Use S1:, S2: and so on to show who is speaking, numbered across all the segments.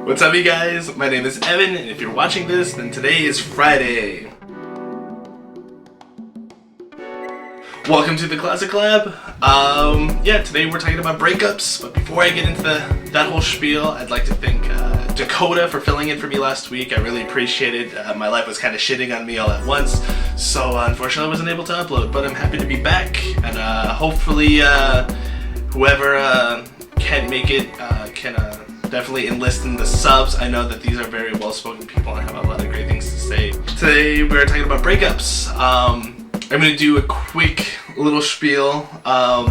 S1: What's up, you guys? My name is Evan, and if you're watching this, then today is Friday. Welcome to the Classic Lab. Today we're talking about breakups, but before I get into that whole spiel, I'd like to thank Dakota for filling in for me last week. I really appreciate it. My life was kind of shitting on me all at once, so unfortunately I wasn't able to upload, but I'm happy to be back, and hopefully whoever can't make it can definitely enlist in the subs. I know that these are very well-spoken people and have a lot of great things to say. Today we're talking about breakups. I'm gonna do a quick little spiel. I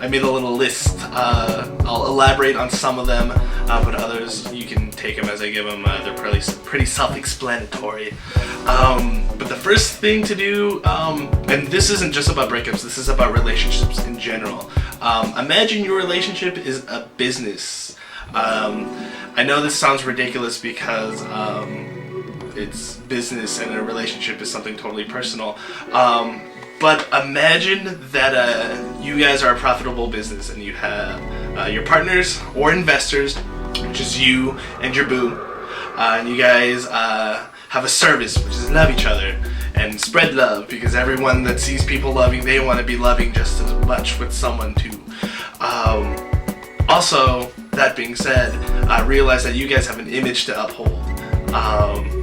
S1: made a little list. I'll elaborate on some of them, but others you can take them as I give them. They're pretty self-explanatory. But the first thing to do, and this isn't just about breakups, this is about relationships in general. Imagine your relationship is a business. I know this sounds ridiculous because it's business and a relationship is something totally personal. But imagine that you guys are a profitable business and you have your partners or investors, which is you and your boo, and you guys have a service, which is love each other and spread love, because everyone that sees people loving, they want to be loving just as much with someone too. Also, that being said, realize that you guys have an image to uphold.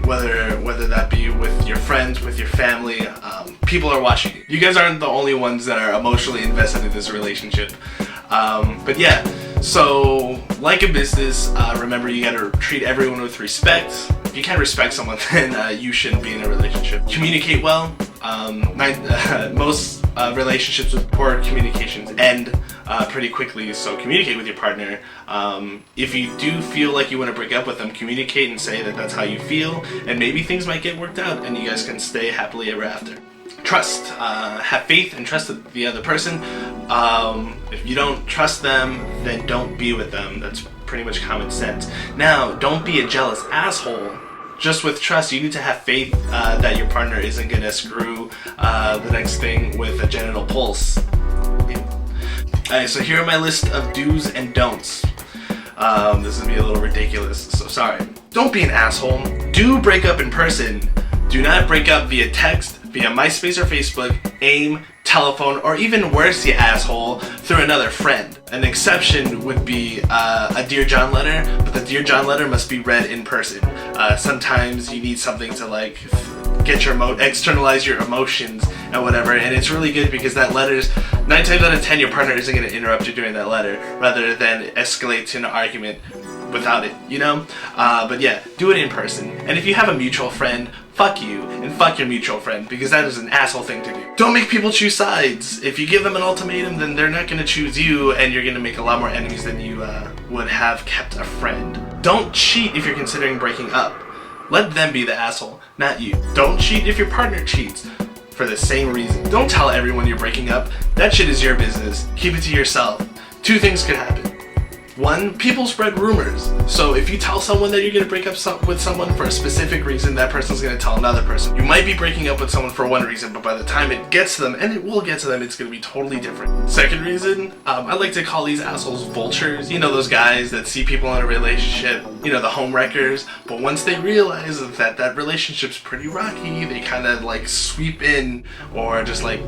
S1: Whether that be with your friends, with your family, people are watching you. You guys aren't the only ones that are emotionally invested in this relationship. But yeah, so like a business, remember you gotta treat everyone with respect. If you can't respect someone, then you shouldn't be in a relationship. Communicate well. Most relationships with poor communications end pretty quickly, so communicate with your partner. If you do feel like you want to break up with them, communicate and say that that's how you feel, and maybe things might get worked out and you guys can stay happily ever after. Trust. Have faith and trust the other person. If you don't trust them, then don't be with them. That's pretty much common sense. Now, don't be a jealous asshole. Just with trust, you need to have faith that your partner isn't going to screw the next thing with a genital pulse. Alright, so here are my list of do's and don'ts. This will be a little ridiculous, so sorry. Don't be an asshole. Do break up in person. Do not break up via text, via MySpace or Facebook, AIM, telephone, or even worse, you asshole, through another friend. An exception would be a Dear John letter, but the Dear John letter must be read in person. Sometimes you need something to like get your externalize your emotions and whatever, and it's really good because that letter's 9 times out of 10 your partner isn't going to interrupt you during that letter, rather than escalate to an argument without it, you know? But yeah, do it in person. And if you have a mutual friend, fuck you and fuck your mutual friend, because that is an asshole thing to do. Don't make people choose sides. If you give them an ultimatum, then they're not going to choose you, and you're going to make a lot more enemies than you would have kept a friend. Don't cheat if you're considering breaking up. Let them be the asshole, not you. Don't cheat if your partner cheats for the same reason. Don't tell everyone you're breaking up. That shit is your business. Keep it to yourself. Two things could happen. One, people spread rumors. So if you tell someone that you're going to break up with someone for a specific reason, that person's going to tell another person. You might be breaking up with someone for one reason, but by the time it gets to them, and it will get to them, it's going to be totally different. Second reason, I like to call these assholes vultures. You know, those guys that see people in a relationship, you know, the home wreckers, but once they realize that that relationship's pretty rocky, they kind of like sweep in or just like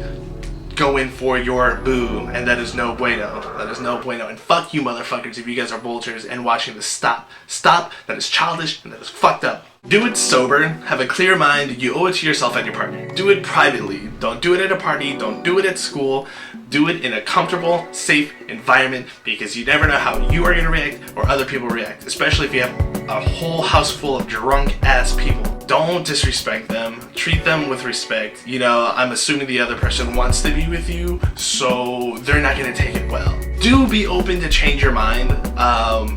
S1: go in for your boo, and that is no bueno. That is no bueno. And fuck you motherfuckers if you guys are vultures and watching this. Stop. That is childish and that is fucked up. Do it sober, have a clear mind, you owe it to yourself and your partner. Do it privately. Don't do it at a party, don't do it at school. Do it in a comfortable, safe environment, because you never know how you are going to react or other people react, especially if you have a whole house full of drunk ass people. Don't disrespect them. Treat them with respect. You know, I'm assuming the other person wants to be with you, so they're not going to take it well. Do be open to change your mind.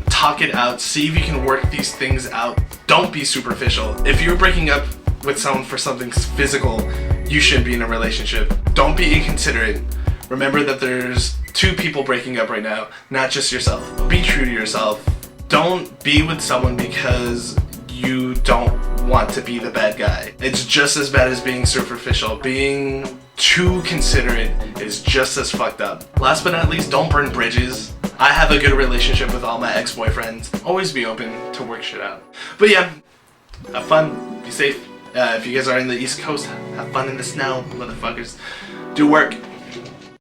S1: Talk it out. See if you can work these things out. Don't be superficial. If you're breaking up with someone for something physical, you shouldn't be in a relationship. Don't be inconsiderate. Remember that there's two people breaking up right now, not just yourself. Be true to yourself. Don't be with someone because you don't want to be the bad guy. It's just as bad as being superficial. Being too considerate is just as fucked up. Last but not least, don't burn bridges. I have a good relationship with all my ex-boyfriends. Always be open to work shit out. But yeah, have fun, be safe. If you guys are in the East Coast, have fun in the snow, motherfuckers. Do work.